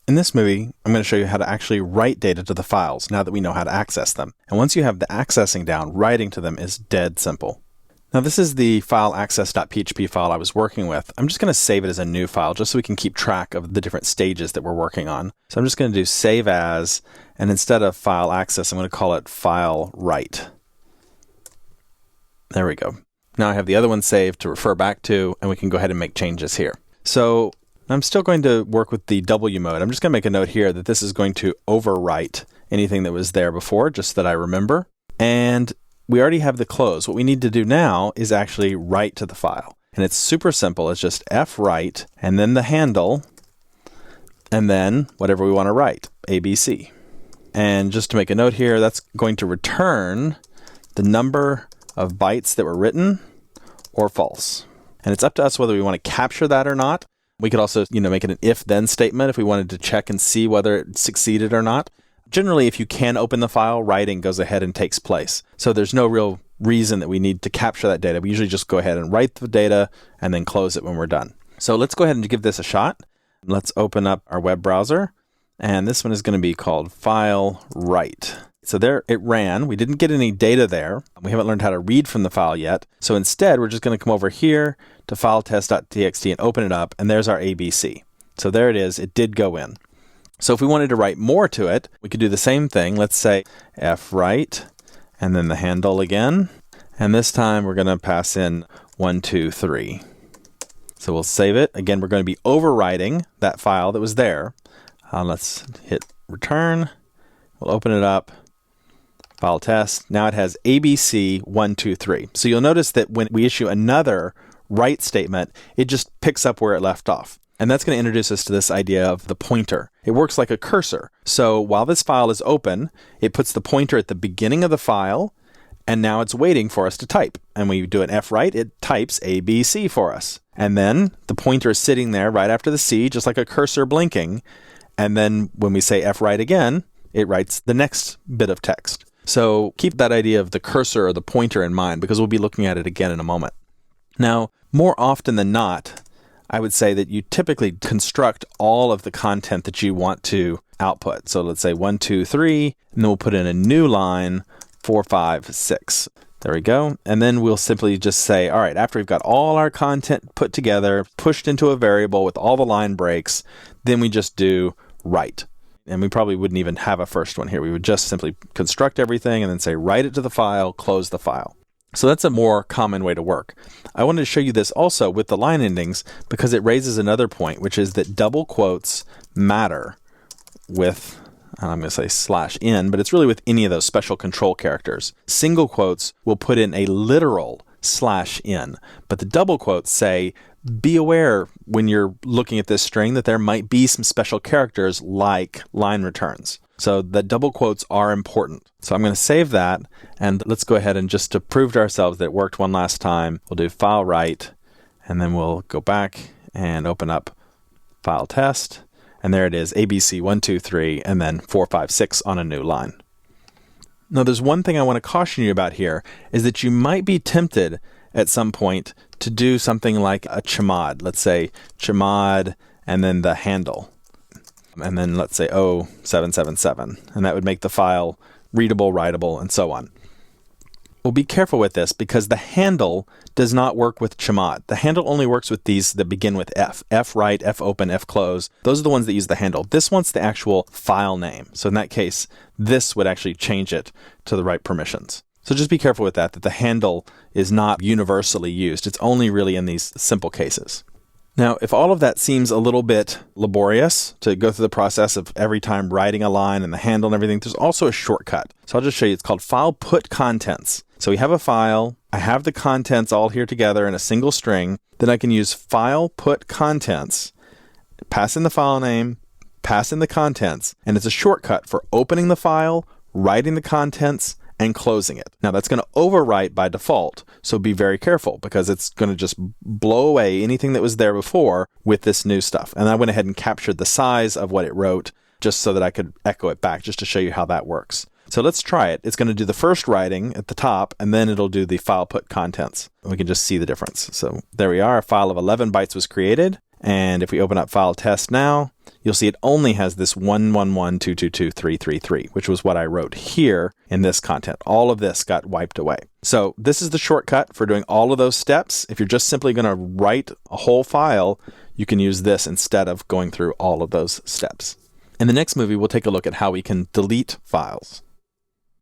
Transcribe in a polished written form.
In this movie, I'm going to show you how to actually write data to the files now that we know how to access them. And once you have the accessing down, writing to them is dead simple. Now this is the file access.php file I was working with. I'm just going to save it as a new file just so we can keep track of the different stages that we're working on. So I'm just going to do save as, and instead of file access, I'm going to call it file write. There we go. Now I have the other one saved to refer back to, and we can go ahead and make changes here. So I'm still going to work with the W mode. I'm just going to make a note here that this is going to overwrite anything that was there before, just so that I remember. And we already have the close. What we need to do now is actually write to the file. And it's super simple. It's just fwrite, and then the handle, and then whatever we want to write, ABC. And just to make a note here, that's going to return the number of bytes that were written or false. And it's up to us whether we want to capture that or not. We could also, make it an if-then statement if we wanted to check and see whether it succeeded or not. Generally, if you can open the file, writing goes ahead and takes place. So there's no real reason that we need to capture that data. We usually just go ahead and write the data and then close it when we're done. So let's go ahead and give this a shot. Let's open up our web browser. And this one is going to be called File Write. So there it ran. We didn't get any data there. We haven't learned how to read from the file yet. So instead, we're just going to come over here to filetest.txt and open it up. And there's our ABC. So there it is. It did go in. So if we wanted to write more to it, we could do the same thing. Let's say fwrite, and then the handle again. And this time we're going to pass in 1, 2, 3. So we'll save it. Again, we're going to be overwriting that file that was there. Let's hit return. We'll open it up. File test. Now it has ABC 1, 2, 3. So you'll notice that when we issue another write statement, it just picks up where it left off. And that's going to introduce us to this idea of the pointer. It works like a cursor. So while this file is open, it puts the pointer at the beginning of the file, and now it's waiting for us to type. And when you do an fwrite, it types ABC for us. And then the pointer is sitting there right after the C, just like a cursor blinking. And then when we say fwrite again, it writes the next bit of text. So keep that idea of the cursor or the pointer in mind, because we'll be looking at it again in a moment. Now, more often than not, I would say that you typically construct all of the content that you want to output. So let's say 1, 2, 3, and then we'll put in a new line, 4, 5, 6. There we go. And then we'll simply just say, all right, after we've got all our content put together, pushed into a variable with all the line breaks, then we just do write. And we probably wouldn't even have a first one here. We would just simply construct everything and then say write it to the file, close the file. So that's a more common way to work. I wanted to show you this also with the line endings because it raises another point, which is that double quotes matter with, I'm going to say /n, but it's really with any of those special control characters. Single quotes will put in a literal /n, but the double quotes say, be aware when you're looking at this string that there might be some special characters like line returns. So the double quotes are important. So I'm going to save that, and let's go ahead and just to prove to ourselves that it worked one last time, we'll do file write, and then we'll go back and open up file test, and there it is, ABC 1, 2, 3, and then 4, 5, 6 on a new line. Now there's one thing I want to caution you about here, is that you might be tempted at some point to do something like a chmod. Let's say chmod and then the handle. And then let's say 0777. And that would make the file readable, writable, and so on. Well, be careful with this because the handle does not work with chmod. The handle only works with these that begin with F. Fwrite, fopen, fclose. Those are the ones that use the handle. This wants the actual file name. So in that case, this would actually change it to the right permissions. So just be careful with that the handle is not universally used. It's only really in these simple cases. Now, if all of that seems a little bit laborious to go through the process of every time writing a line and the handle and everything, there's also a shortcut. So I'll just show you. It's called file put contents. So we have a file. I have the contents all here together in a single string. Then I can use file put contents, pass in the file name, pass in the contents, and it's a shortcut for opening the file, writing the contents, and closing it. Now that's going to overwrite by default, so be very careful because it's going to just blow away anything that was there before with this new stuff. And I went ahead and captured the size of what it wrote just so that I could echo it back just to show you how that works. So let's try it. It's going to do the first writing at the top, and then it'll do the file put contents. We can just see the difference. So there we are. A file of 11 bytes was created, And if we open up file test now, you'll see it only has this 111.222.333, which was what I wrote here in this content. All of this got wiped away. So this is the shortcut for doing all of those steps. If you're just simply going to write a whole file, you can use this instead of going through all of those steps. In the next movie, we'll take a look at how we can delete files.